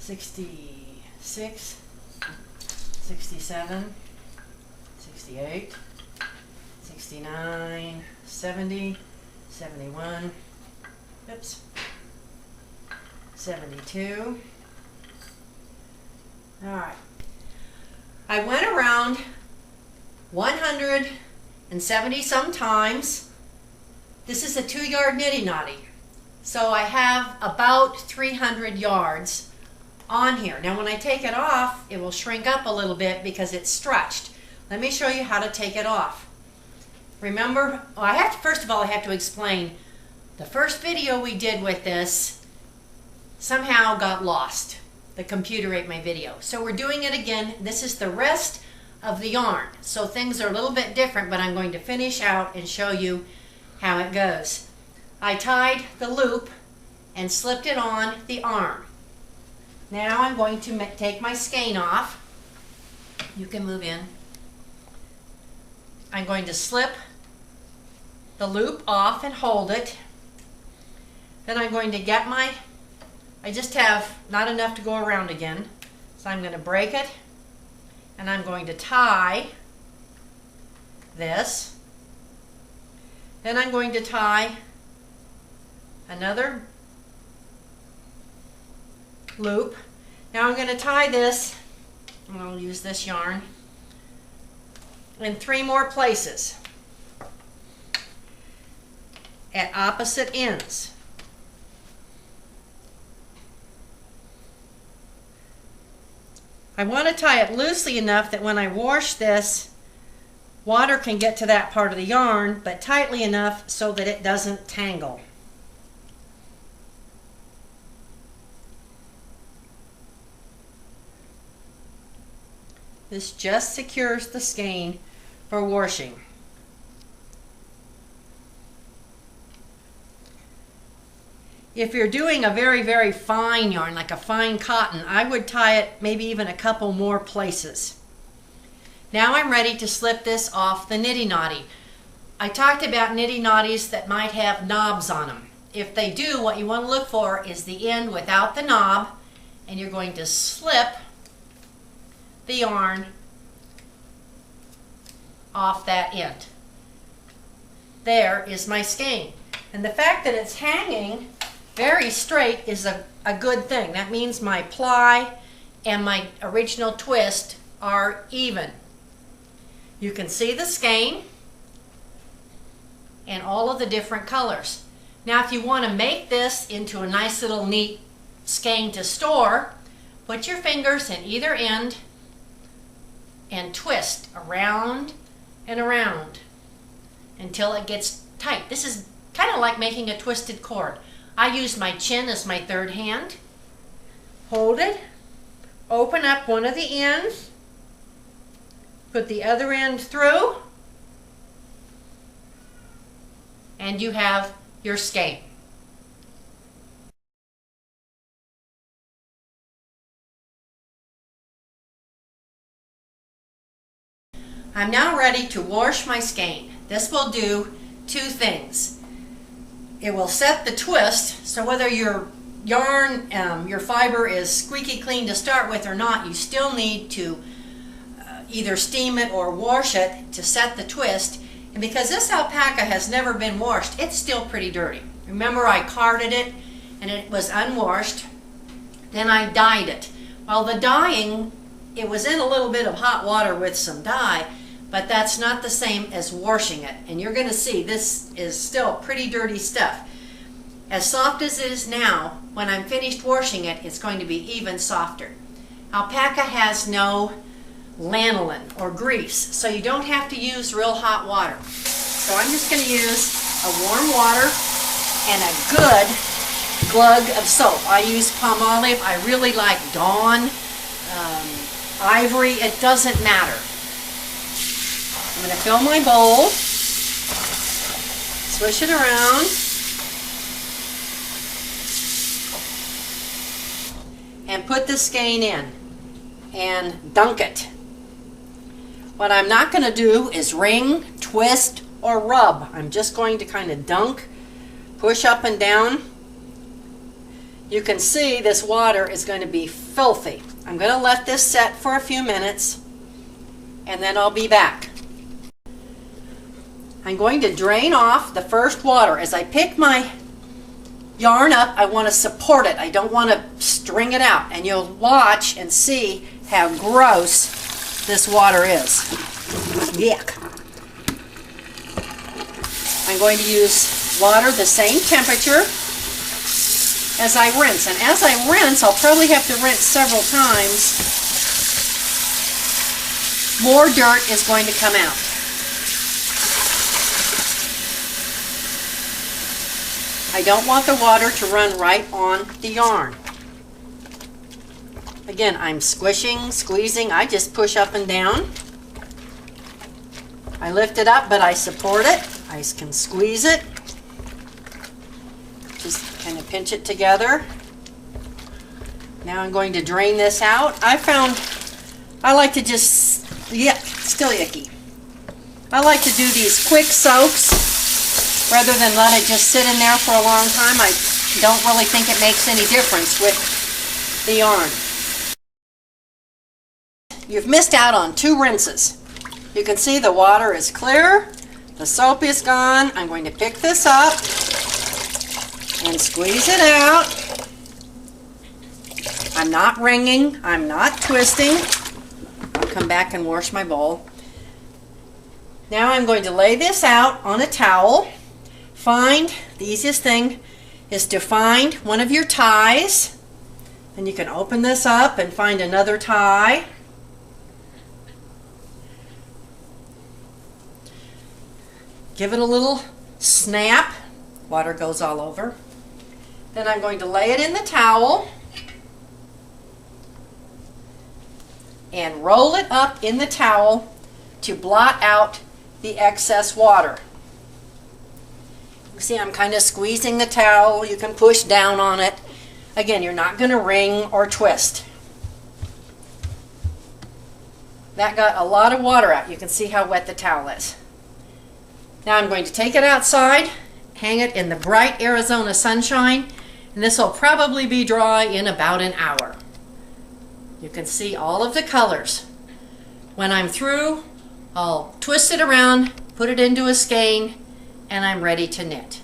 66, 67, 68, 69, 70, 71, oops, 72. All right. I went around 170 some times. This is a 2-yard nitty knotty. So I have about 300 yards on here. Now when I take it off, it will shrink up a little bit because it's stretched. Let me show you how to take it off. Remember, first of all, I have to explain, the first video we did with this somehow got lost. The computer ate my video. So we're doing it again. This is the rest of the yarn. So things are a little bit different, but I'm going to finish out and show you how it goes. I tied the loop and slipped it on the arm. Now I'm going to take my skein off. You can move in. I'm going to slip the loop off and hold it. Then I'm going to get I just have not enough to go around again. So I'm going to break it and I'm going to tie this. Then I'm going to tie another loop. Now I'm going to tie this, and I'll use this yarn, in 3 more places at opposite ends. I want to tie it loosely enough that when I wash this, water can get to that part of the yarn, but tightly enough so that it doesn't tangle. This just secures the skein for washing. If you're doing a very, very fine yarn, like a fine cotton, I would tie it maybe even a couple more places. Now I'm ready to slip this off the nitty knotty. I talked about nitty knotties that might have knobs on them. If they do, what you want to look for is the end without the knob, and you're going to slip the yarn off that end. There is my skein. And the fact that it's hanging very straight is a good thing. That means my ply and my original twist are even. You can see the skein and all of the different colors. Now if you want to make this into a nice little neat skein to store, put your fingers in either end and twist around and around until it gets tight. This is kind of like making a twisted cord. I use my chin as my third hand. Hold it, open up one of the ends, put the other end through, and you have your skein. I'm now ready to wash my skein. This will do 2 things. It will set the twist, so whether your yarn, your fiber is squeaky clean to start with or not, you still need to either steam it or wash it to set the twist. And because this alpaca has never been washed, it's still pretty dirty. Remember, I carded it and it was unwashed. Then I dyed it. Well, the dyeing, it was in a little bit of hot water with some dye, but that's not the same as washing it. And you're going to see this is still pretty dirty stuff. As soft as it is now, when I'm finished washing it, it's going to be even softer. Alpaca has no lanolin or grease, so you don't have to use real hot water. So I'm just going to use a warm water and a good glug of soap. I use Palmolive. I really like Dawn, Ivory. It doesn't matter. I'm going to fill my bowl, swish it around, and put the skein in and dunk it. What I'm not going to do is wring, twist, or rub. I'm just going to kind of dunk, push up and down. You can see this water is going to be filthy. I'm going to let this set for a few minutes and then I'll be back. I'm going to drain off the first water. As I pick my yarn up, I want to support it. I don't want to string it out. And you'll watch and see how gross this water is. Yuck. I'm going to use water the same temperature as I rinse. And as I rinse, I'll probably have to rinse several times. More dirt is going to come out. I don't want the water to run right on the yarn. Again, I'm squishing, squeezing. I just push up and down. I lift it up, but I support it. I can squeeze it. Just kind of pinch it together. Now I'm going to drain this out. I like to just, yeah, still icky. I like to do these quick soaks rather than let it just sit in there for a long time. I don't really think it makes any difference with the yarn. You've missed out on 2 rinses. You can see the water is clear, the soap is gone. I'm going to pick this up and squeeze it out. I'm not wringing, I'm not twisting. I'll come back and wash my bowl. Now I'm going to lay this out on a towel. The easiest thing is to find one of your ties, and you can open this up and find another tie. Give it a little snap. Water goes all over. Then I'm going to lay it in the towel and roll it up in the towel to blot out the excess water. See, I'm kind of squeezing the towel. You can push down on it. Again, you're not going to wring or twist. That got a lot of water out. You can see how wet the towel is. Now I'm going to take it outside, hang it in the bright Arizona sunshine, and this will probably be dry in about an hour. You can see all of the colors. When I'm through, I'll twist it around, put it into a skein, and I'm ready to knit.